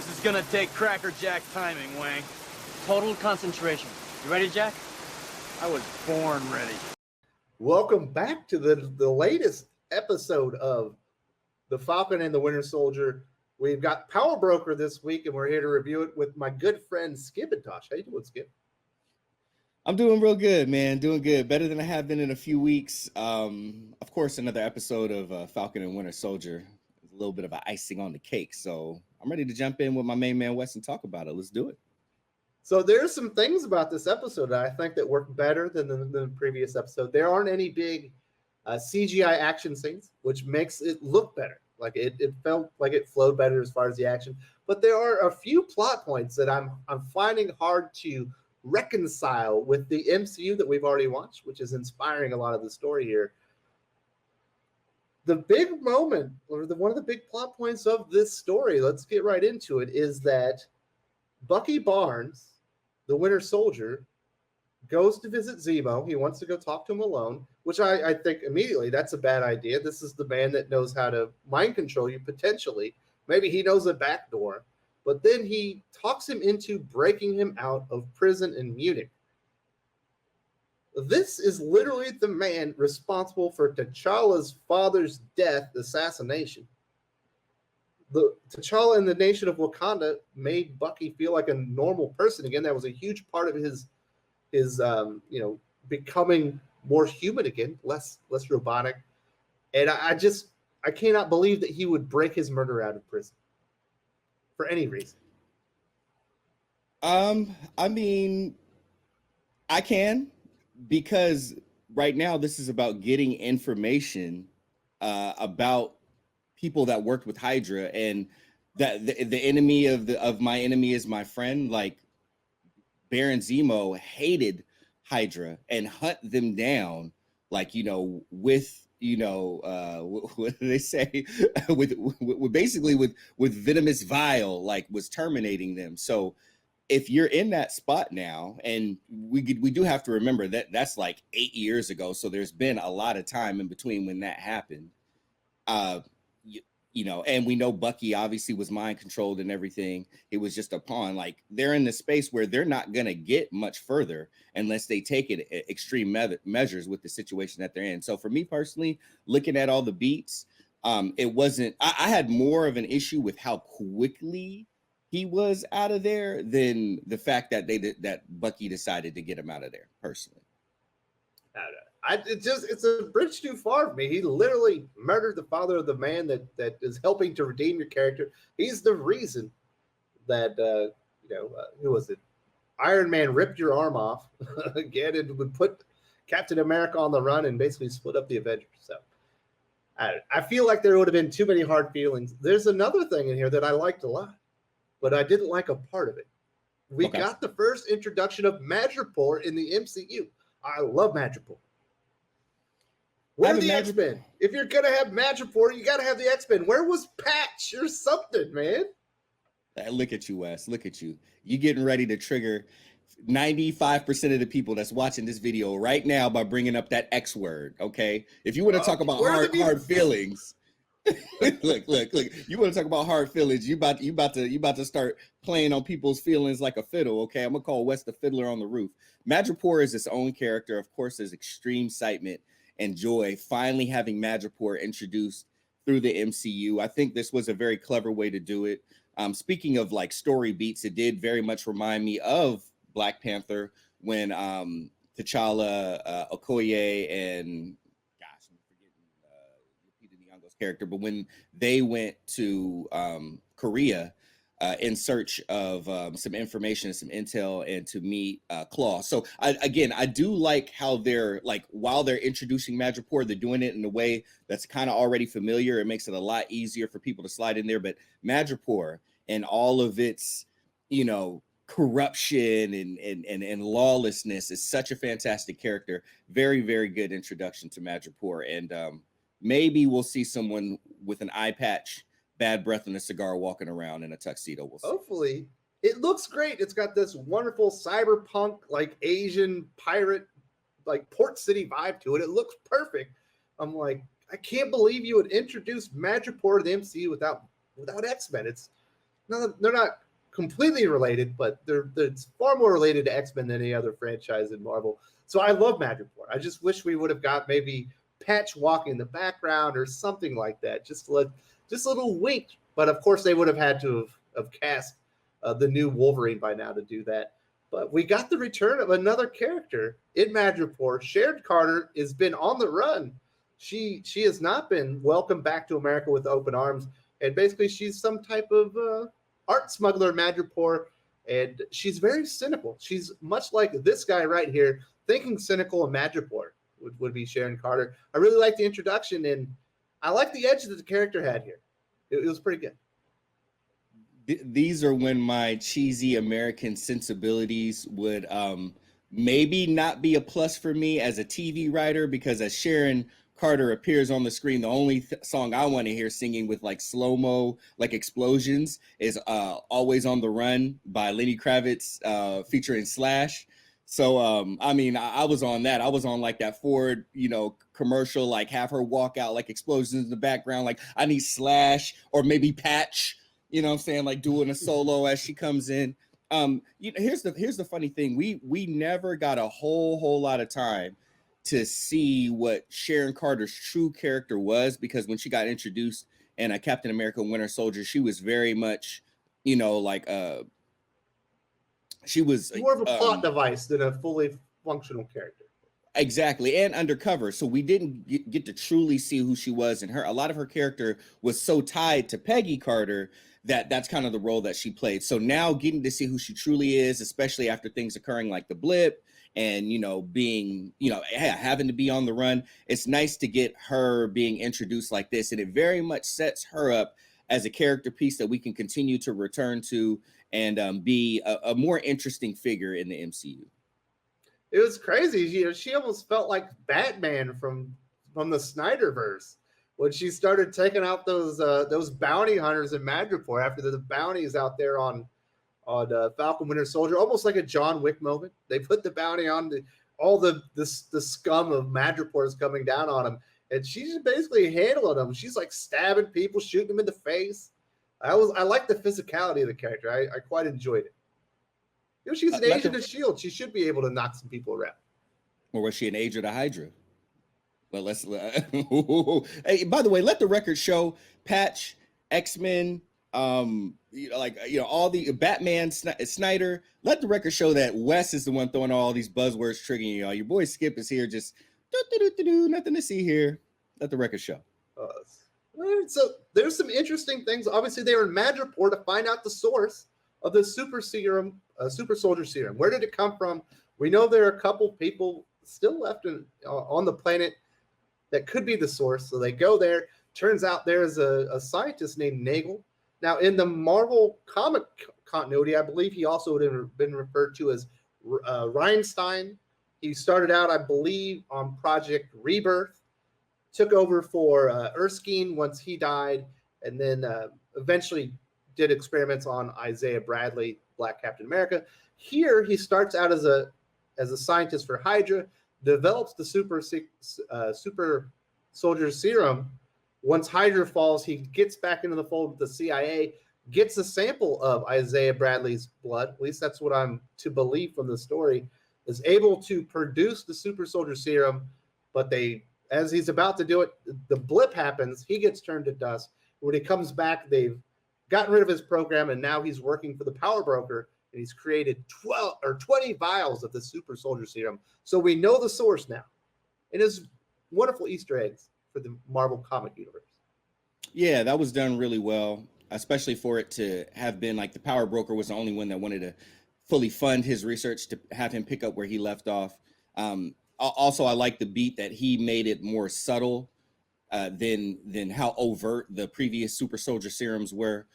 This is gonna take Cracker Jack timing, Wang. Total concentration. You ready, Jack? I was born ready. Welcome back to the latest episode of The Falcon and the Winter Soldier. We've got Power Broker this week, and we're here to review it with my good friend Skip and Tosh. How you doing, Skip? I'm doing real good, man. Doing good. Better than I have been in a few weeks. Of course, another episode of Falcon and Winter Soldier. A little bit of an icing on the cake. So I'm ready to jump in with my main man, Wes, and talk about it. Let's do it. So there's some things about this episode that I think that work better than the previous episode. There aren't any big CGI action scenes, which makes it look better. Like it felt like it flowed better as far as the action. But there are a few plot points that I'm finding hard to reconcile with the MCU that we've already watched, which is inspiring a lot of the story here. The big moment, or one of the big plot points of this story, let's get right into it, is that Bucky Barnes, the Winter Soldier, goes to visit Zemo. He wants to go talk to him alone, which I think immediately that's a bad idea. This is the man that knows how to mind control you, potentially. Maybe he knows a back door. But then he talks him into breaking him out of prison in Munich. This is literally the man responsible for T'Challa's father's death, assassination. The T'Challa and the nation of Wakanda made Bucky feel like a normal person again. That was a huge part of his becoming more human again, less robotic. And I cannot believe that he would break his murderer out of prison for any reason. I mean, I can, because right now this is about getting information about people that worked with Hydra, and that the enemy of my enemy is my friend. Like, Baron Zemo hated Hydra and hunt them down, like, with what do they say, with basically with venomous vial, like, was terminating them. So if you're in that spot now, and we do have to remember that that's like 8 years ago, so there's been a lot of time in between when that happened. And we know Bucky obviously was mind controlled and everything. It was just a pawn. Like, they're in the space where they're not going to get much further unless they take it extreme measures with the situation that they're in. So for me personally, looking at all the beats, it wasn't, I had more of an issue with how quickly he was out of there than the fact that that Bucky decided to get him out of there personally. It's a bridge too far for me. He literally murdered the father of the man that is helping to redeem your character. He's the reason that who was it? Iron Man ripped your arm off again and would put Captain America on the run and basically split up the Avengers. So I feel like there would have been too many hard feelings. There's another thing in here that I liked a lot, but I didn't like a part of it. We got the first introduction of Madripoor in the MCU. I love Madripoor. Where are the X-Men? If you're going to have Madripoor, you got to have the X-Men. Where was Patch or something, man? Look at you, Wes. Look at you. You getting ready to trigger 95% of the people that's watching this video right now by bringing up that X word, okay? If you want to talk about hard feelings, look. You want to talk about hard feelings, you about to start playing on people's feelings like a fiddle, okay? I'm going to call Wes the Fiddler on the Roof. Madripoor is its own character. Of course, there's extreme excitement and joy finally having Madripoor introduced through the MCU. I think this was a very clever way to do it. Speaking of like story beats, it did very much remind me of Black Panther when T'Challa, Okoye, and I'm forgetting Lupita Nyong'o's character, but when they went to Korea in search of some information, some intel, and to meet Claw. So I do like how they're, like, while they're introducing Madripoor, they're doing it in a way that's kind of already familiar. It makes it a lot easier for people to slide in there. But Madripoor and all of its, corruption and lawlessness is such a fantastic character. Very, very good introduction to Madripoor. And maybe we'll see someone with an eye patch, bad breath, and a cigar walking around in a tuxedo. We'll see. Hopefully. It looks great. It's got this wonderful cyberpunk, like, Asian pirate, like, Port City vibe to it. It looks perfect. I'm like, I can't believe you would introduce Madripoor to the MCU without X-Men. no, they're not completely related, but they're it's far more related to X-Men than any other franchise in Marvel. So I love Madripoor. I just wish we would have got maybe Patch walking in the background or something like that. Just a little wink. But of course, they would have had to have cast the new Wolverine by now to do that. But we got the return of another character in Madripoor. Sharon Carter has been on the run. She has not been welcomed back to America with open arms, and basically she's some type of art smuggler in Madripoor, and she's very cynical. She's much like this guy right here, thinking cynical in Madripoor would be Sharon Carter. I really like the introduction, and I like the edge that the character had here. It was pretty good. These are when my cheesy American sensibilities would maybe not be a plus for me as a TV writer, because as Sharon Carter appears on the screen, the only song I want to hear singing with like slow-mo, like explosions, is Always on the Run by Lenny Kravitz featuring Slash. So, I mean, I was on that. I was on like that Ford, commercial, like have her walk out, like explosions in the background. Like I need Slash or maybe Patch, what I'm saying? Like doing a solo as she comes in. Here's the funny thing. We never got a whole lot of time to see what Sharon Carter's true character was, because when she got introduced in Captain America Winter Soldier, she was very much, she was more of a plot device than a fully functional character. Exactly, and undercover. So we didn't get to truly see who she was, and a lot of her character was so tied to Peggy Carter that's kind of the role that she played. So now getting to see who she truly is, especially after things occurring like the blip and being having to be on the run, it's nice to get her being introduced like this, and it very much sets her up as a character piece that we can continue to return to and be a more interesting figure in the MCU. It was crazy. She almost felt like Batman from the Snyderverse when she started taking out those bounty hunters in Madripoor after the bounties out there on Falcon Winter Soldier, almost like a John Wick moment. They put the bounty on all the scum of Madripoor is coming down on him, and she's basically handling them. She's like stabbing people, shooting them in the face. I like the physicality of the character. I quite enjoyed it. She's an agent of S.H.I.E.L.D. She should be able to knock some people around. Or was she an agent of Hydra? Well, let's. Hey, by the way, let the record show Patch, X-Men, all the Batman, Snyder. Let the record show that Wes is the one throwing all these buzzwords, triggering you. Your boy Skip is here, just nothing to see here. Let the record show. So there's some interesting things. Obviously, they were in Madripoor to find out the source of the super soldier serum. Where did it come from? We know there are a couple people still left on the planet that could be the source. So they go there. Turns out there's a scientist named Nagel. Now, in the Marvel comic continuity, I believe he also would have been referred to as Reinstein. He started out, I believe, on Project Rebirth, took over for Erskine once he died, and then eventually did experiments on Isaiah Bradley, Black Captain America. Here, he starts out as a scientist for Hydra, develops the super soldier serum. Once Hydra falls, he gets back into the fold with the CIA, gets a sample of Isaiah Bradley's blood, at least that's what I'm to believe from the story, is able to produce the super soldier serum, but as he's about to do it, the blip happens, he gets turned to dust. When he comes back, they've gotten rid of his program, and now he's working for the power broker, and he's created 20 vials of the super soldier serum. So we know the source now. It is wonderful Easter eggs for the Marvel comic universe. Yeah, that was done really well, especially for it to have been like the power broker was the only one that wanted to fully fund his research to have him pick up where he left off. Also, I like the beat that he made it more subtle than how overt the previous super soldier serums were.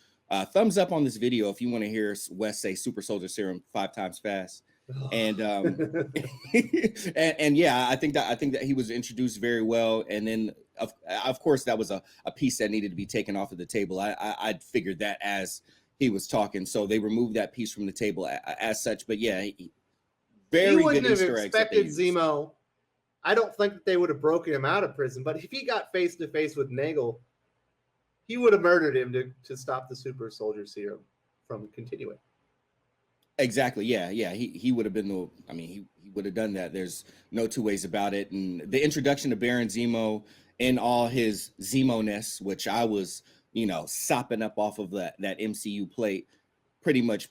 Thumbs up on this video if you want to hear Wes say super soldier serum 5 times fast. And and yeah, I think that he was introduced very well. And then of course that was a piece that needed to be taken off of the table. I'd figured that as he was talking, so they removed that piece from the table as such. But yeah, very he wouldn't good have Easter eggs expected Zemo. I don't think that they would have broken him out of prison, but if he got face to face with Nagel, he would have murdered him to stop the super soldier serum. from continuing. Exactly. Yeah. Yeah. He would have been the. I mean, he would have done that. There's no two ways about it. And the introduction to Baron Zemo in all his Zemo-ness, which I was, sopping up off of that MCU plate, pretty much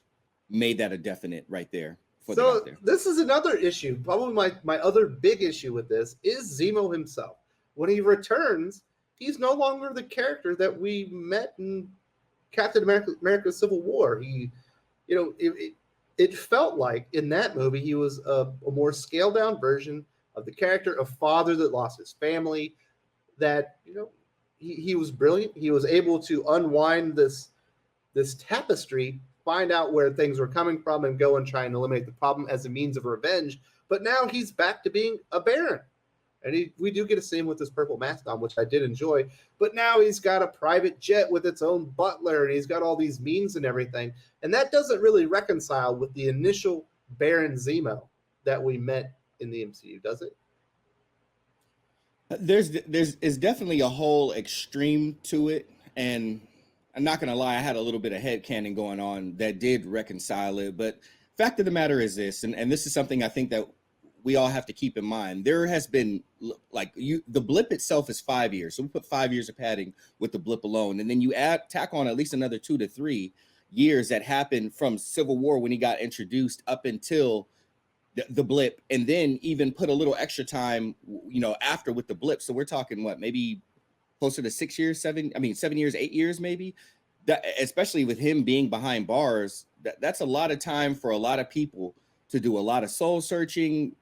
made that a definite right there. So this is another issue. Probably my other big issue with this is Zemo himself. When he returns, he's no longer the character that we met in Captain America Civil War. It felt like in that movie he was a more scaled down version of the character, a father that lost his family. That he was brilliant. He was able to unwind this tapestry, find out where things were coming from, and go and try and eliminate the problem as a means of revenge. But now he's back to being a Baron. And we do get to see him with this purple mask on, which I did enjoy. But now he's got a private jet with its own butler, and he's got all these means and everything. And that doesn't really reconcile with the initial Baron Zemo that we met in the MCU, does it? There's definitely a whole extreme to it. And I'm not going to lie, I had a little bit of headcanon going on that did reconcile it. But fact of the matter is this, and this is something I think that we all have to keep in mind. There has been the blip itself is 5 years. So we put 5 years of padding with the blip alone. And then you tack on at least another 2 to 3 years that happened from Civil War when he got introduced up until the blip. And then even put a little extra time, after with the blip. So we're talking maybe closer to 6 years, 7 years, 8 years, maybe. That, especially with him being behind bars, that's a lot of time for a lot of people to do a lot of soul searching,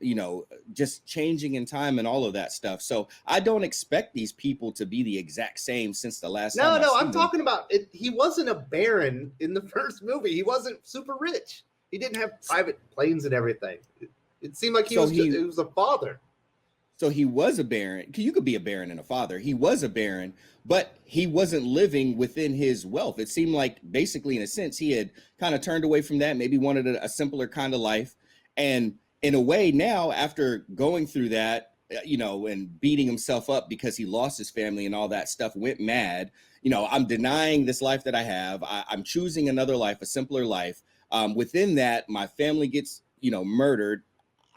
just changing in time and all of that stuff. So I don't expect these people to be the exact same since the last time. No, I'm talking about it. He wasn't a Baron in the first movie. He wasn't super rich. He didn't have private planes and everything. It seemed like he was a father. So he was a Baron. You could be a Baron and a father. He was a Baron, but he wasn't living within his wealth. It seemed like basically, in a sense, he had kind of turned away from that, maybe wanted a simpler kind of life. And in a way now, after going through that, and beating himself up because he lost his family and all that stuff, went mad. I'm denying this life that I have. I'm choosing another life, a simpler life. Within that, my family gets, murdered.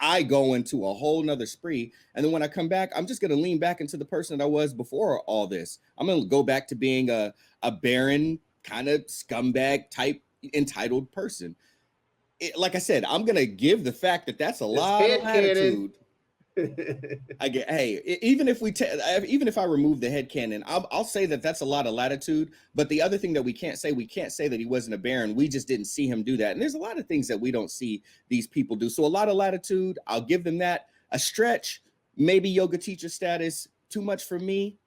I go into a whole nother spree. And then when I come back, I'm just going to lean back into the person that I was before all this. I'm going to go back to being a Baron kind of scumbag type entitled person. Like I said, I'm going to give the fact that that's a lot of latitude. Even if I remove the headcanon, I'll say that that's a lot of latitude. But the other thing that we can't say that he wasn't a Baron. We just didn't see him do that. And there's a lot of things that we don't see these people do. So a lot of latitude. I'll give them that. A stretch, maybe yoga teacher status. Too much for me.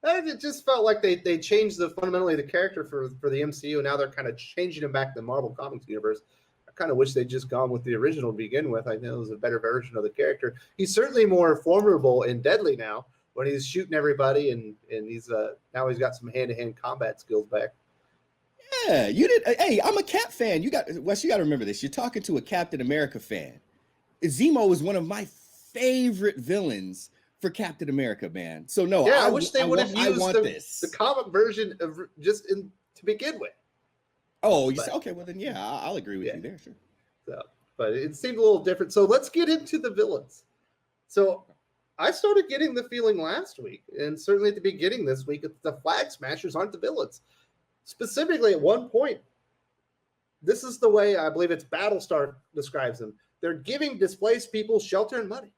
It just felt like they changed fundamentally the character for the MCU, and now they're kind of changing him back to the Marvel Comics universe. I kind of wish they'd just gone with the original to begin with. I know it was a better version of the character. He's certainly more formidable and deadly now when he's shooting everybody, and he's now he's got some hand-to-hand combat skills back. Yeah, you did. Hey, I'm a Cap fan. Wes, you got to remember this. You're talking to a Captain America fan. Zemo is one of my favorite villains for Captain America, man. So no, I wish they would have used the comic version of to begin with. Oh, okay. Well, then, yeah, I'll agree with you there. Sure. So, but it seemed a little different. So let's get into the villains. So I started getting the feeling last week, and certainly at the beginning this week, that the Flag Smashers aren't the villains. Specifically, at one point, this is the way I believe it's Battlestar describes them. They're giving displaced people shelter and money.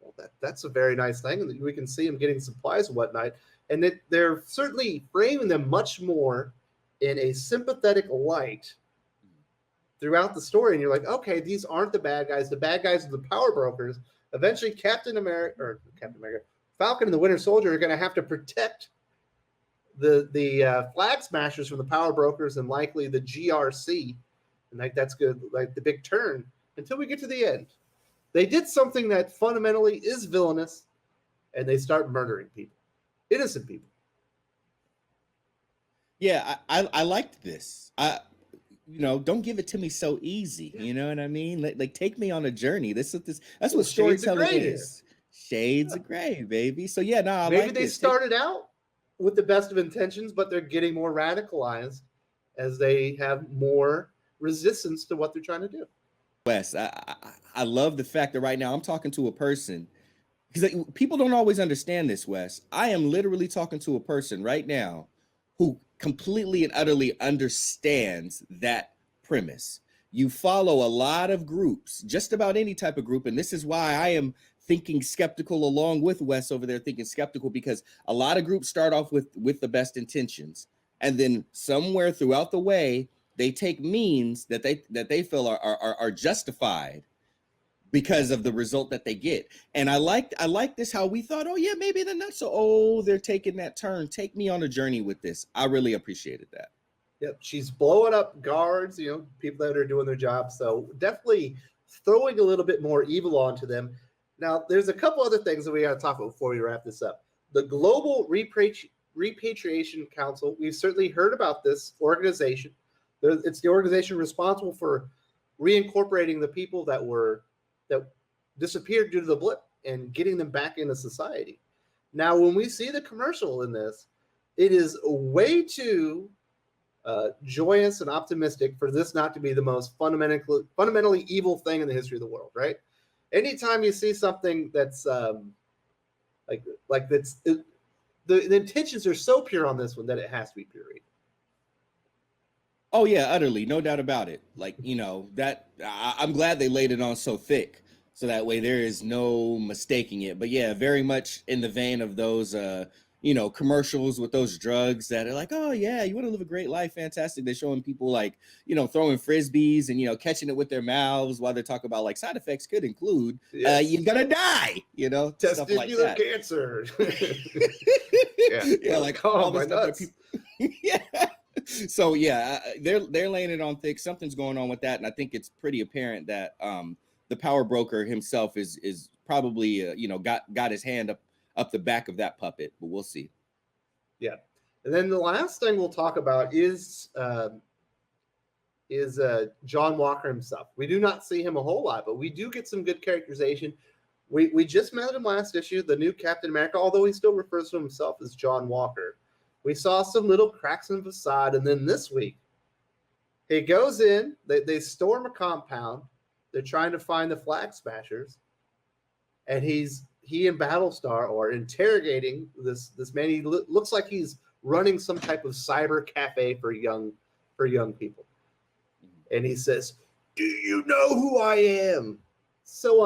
Well, that's a very nice thing, and we can see them getting supplies and whatnot. And they're certainly framing them much more in a sympathetic light throughout the story. And you're like, okay, these aren't the bad guys. The bad guys are the power brokers. Eventually, Captain America, Falcon and the Winter Soldier are going to have to protect the Flag Smashers from the power brokers and likely the GRC. And that's good, like the big turn until we get to the end. They did something that fundamentally is villainous, and they start murdering people, innocent people. Yeah, I liked this. Don't give it to me so easy. You know what I mean? Like take me on a journey. That's what storytelling is. Shades of gray, baby. So yeah, no, maybe they started out with the best of intentions, but they're getting more radicalized as they have more resistance to what they're trying to do. Wes, I love the fact that right now I'm talking to a person because people don't always understand this, Wes. I am literally talking to a person right now who completely and utterly understands that premise. You follow a lot of groups, just about any type of group, and this is why I am thinking skeptical along with Wes over there thinking skeptical, because a lot of groups start off with the best intentions, and then somewhere throughout the way they take means that they feel are justified because of the result that they get. And I like this, how we thought, oh yeah, maybe they're not so, oh, they're taking that turn. Take me on a journey with this. I really appreciated that. Yep, she's blowing up guards, people that are doing their job. So definitely throwing a little bit more evil onto them. Now, there's a couple other things that we got to talk about before we wrap this up. The Global Repatriation Council, we've certainly heard about this organization. It's the organization responsible for reincorporating the people that disappeared due to the blip and getting them back into society. Now, when we see the commercial in this, it is way too joyous and optimistic for this not to be the most fundamentally evil thing in the history of the world, right? Anytime you see something that's the intentions are so pure on this one that it has to be pure evil. Oh yeah, utterly, no doubt about it. Like, that I'm glad they laid it on so thick, so that way there is no mistaking it. But yeah, very much in the vein of those commercials with those drugs that are like, oh yeah, you want to live a great life, fantastic. They're showing people like, throwing frisbees and catching it with their mouths while they're talking about like side effects could include you're gonna die, testicular like cancer. yeah, like all this stuff that people yeah. So yeah, they're laying it on thick. Something's going on with that, and I think it's pretty apparent that the power broker himself is probably got his hand up the back of that puppet, but we'll see. Yeah, and then the last thing we'll talk about is John Walker himself. We do not see him a whole lot, but we do get some good characterization. We just met him last issue, the new Captain America, although he still refers to himself as John Walker. We saw some little cracks in the facade, and then this week, he goes in, they storm a compound, they're trying to find the Flag Smashers, and he and Battlestar are interrogating this man. He looks like he's running some type of cyber cafe for young people. And he says, "Do you know who I am?" So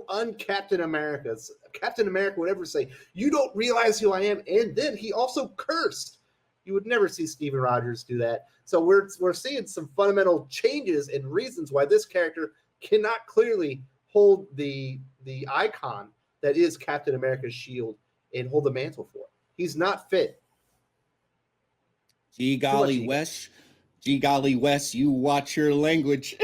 un-Captain America. Captain America would ever say, "You don't realize who I am." And then he also cursed. You would never see Steven Rogers do that. So we're seeing some fundamental changes and reasons why this character cannot clearly hold the icon that is Captain America's shield and hold the mantle for it. He's not fit. Gee golly, Wes. Gee golly, Wes, you watch your language.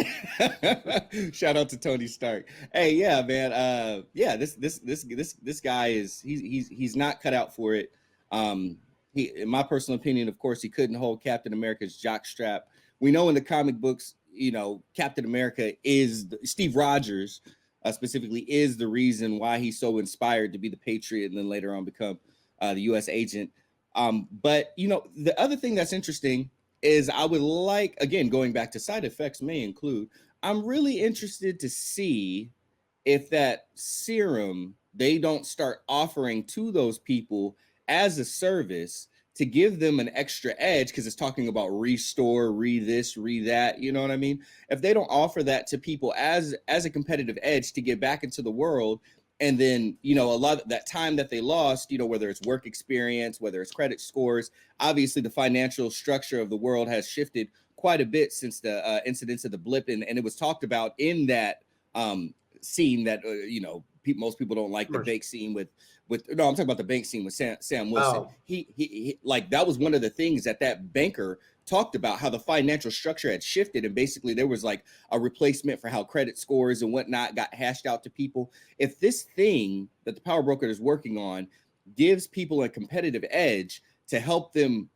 Shout out to Tony Stark. Hey, yeah, man. This guy he's not cut out for it. In my personal opinion, of course, he couldn't hold Captain America's jockstrap. We know in the comic books, Captain America is Steve Rogers specifically is the reason why he's so inspired to be the Patriot and then later on become the U.S. agent. But the other thing that's interesting is I would like, again, going back to side effects may include, I'm really interested to see if that serum they don't start offering to those people as a service to give them an extra edge, because it's talking about restore, this, that, you know what I mean? If they don't offer that to people as a competitive edge to get back into the world, and then, a lot of that time that they lost, whether it's work experience, whether it's credit scores, obviously the financial structure of the world has shifted quite a bit since the incidents of the blip. And it was talked about in that scene that, most people don't like the bank scene with no, I'm talking about the bank scene with Sam Wilson. Oh. He like, that was one of the things that banker talked about, how the financial structure had shifted, and basically there was like a replacement for how credit scores and whatnot got hashed out to people. If this thing that the power broker is working on gives people a competitive edge to help them,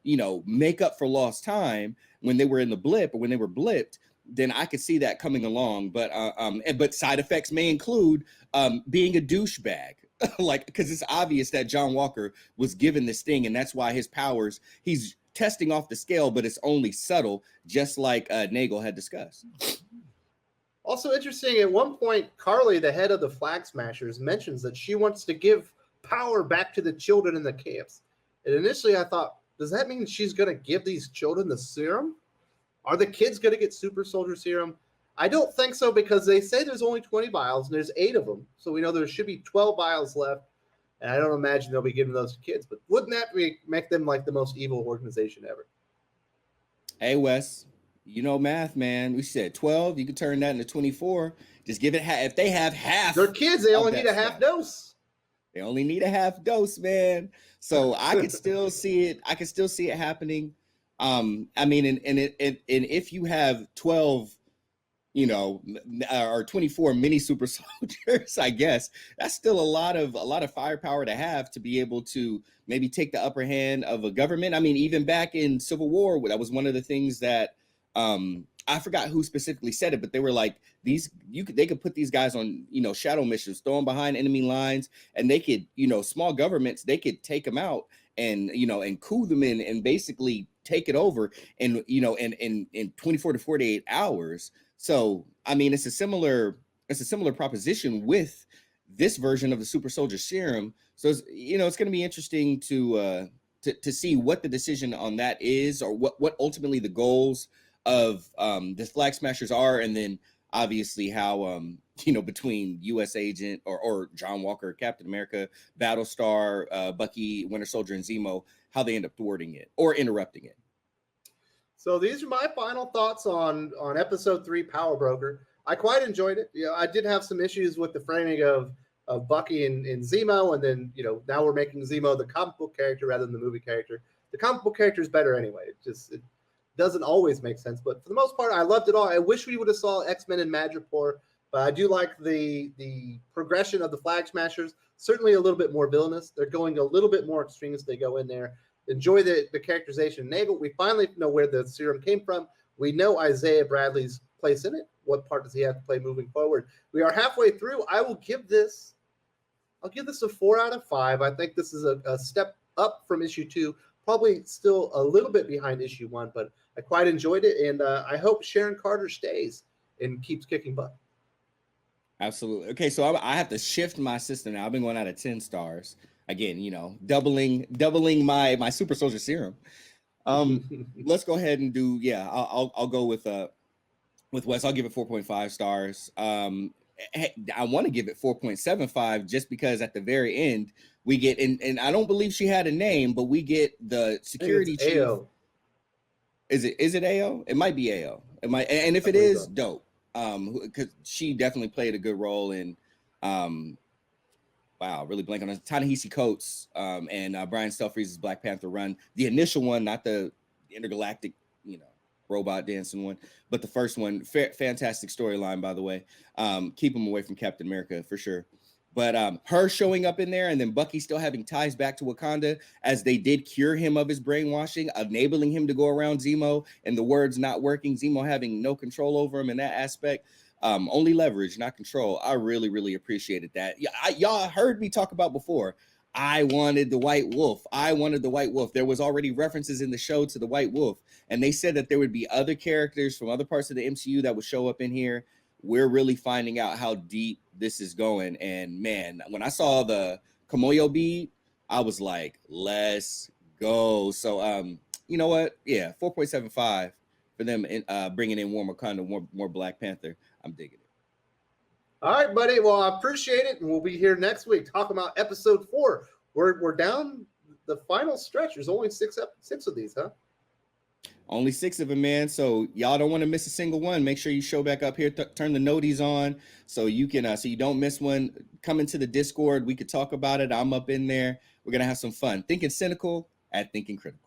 make up for lost time when they were in the blip or when they were blipped, then I could see that coming along. But side effects may include being a douchebag. Like, because it's obvious that John Walker was given this thing, and that's why his powers, he's testing off the scale, but it's only subtle, just like Nagel had discussed. Also interesting, at one point, Carly, the head of the Flag Smashers, mentions that she wants to give power back to the children in the camps. And initially I thought, does that mean she's going to give these children the serum? Are the kids going to get super soldier serum? I don't think so, because they say there's only 20 vials and there's 8 of them. So we know there should be 12 vials left. And I don't imagine they'll be giving those to kids. But wouldn't that make them like the most evil organization ever? Hey, Wes, you know math, man. We said 12. You can turn that into 24. Just give it if they have half. They're kids. They only need a half dose. They only need a half dose, man. So I could still see it. I could still see it happening. I mean, and if you have 12, you know, or 24 mini super soldiers, I guess that's still a lot of firepower to have to be able to maybe take the upper hand of a government. I mean, even back in Civil War, that was one of the things that I forgot who specifically said it, but they were like, they could put these guys on, you know, shadow missions, throw them behind enemy lines, and they could, you know, small governments, they could take them out and, you know, and coup them in and basically take it over, and, you know, in 24 to 48 hours. So, I mean, it's a similar proposition with this version of the super soldier serum. So, it's, you know, it's going to be interesting to see what the decision on that is, or what ultimately the goals of the Flag Smashers are, and then obviously how you know, between U.S. Agent or John Walker, Captain America, Battlestar, Bucky, Winter Soldier, and Zemo, how they end up thwarting it or interrupting it. So these are my final thoughts on episode 3, Power Broker. I quite enjoyed it. You know, I did have some issues with the framing of Bucky and Zemo, and then, you know, now we're making Zemo the comic book character rather than the movie character. The comic book character is better anyway. It doesn't always make sense, but for the most part, I loved it all. I wish we would have saw X-Men and Madripoor, but I do like the progression of the Flag Smashers. Certainly a little bit more villainous. They're going a little bit more extreme as they go in there. Enjoy the characterization of Nagel. We finally know where the serum came from. We know Isaiah Bradley's place in it. What part does he have to play moving forward? We are halfway through. I'll give this a 4 out of 5. I think this is a step up from issue 2. Probably still a little bit behind issue 1, but I quite enjoyed it, and I hope Sharon Carter stays and keeps kicking butt. Absolutely. Okay, so I have to shift my system now. I've been going out of 10 stars. Again, you know, doubling my super soldier serum. Let's go ahead and do, yeah, I'll go with Wes. I'll give it 4.5 stars. I want to give it 4.75 just because at the very end we get, and I don't believe she had a name, but we get the security chief. AO. Is it AO? It might be AO. It might, and if it is, dope. Because she definitely played a good role in wow, really blanking on Ta-Nehisi Coates and Brian Stelfreeze's Black Panther run. The initial one, not the intergalactic, you know, robot dancing one, but the first one. Fantastic storyline, by the way. Keep him away from Captain America for sure. But her showing up in there, and then Bucky still having ties back to Wakanda, as they did cure him of his brainwashing, enabling him to go around Zemo, and the words not working, Zemo having no control over him in that aspect. Only leverage, not control. I really, really appreciated that. Y'all heard me talk about before. I wanted the White Wolf. There was already references in the show to the White Wolf, and they said that there would be other characters from other parts of the MCU that would show up in here. We're really finding out how deep this is going. And man, when I saw the Kamoyo bead, I was like, let's go. So, you know what? Yeah, 4.75 for them bringing in more Wakanda, more Black Panther. I'm digging it. All right, buddy. Well, I appreciate it. And we'll be here next week talking about episode 4. We're down the final stretch. There's only six of these, huh? Only 6 of them, man. So y'all don't want to miss a single one. Make sure you show back up here. Turn the noties on so you can so you don't miss one. Come into the Discord. We could talk about it. I'm up in there. We're gonna have some fun. Thinking cynical at thinking critical.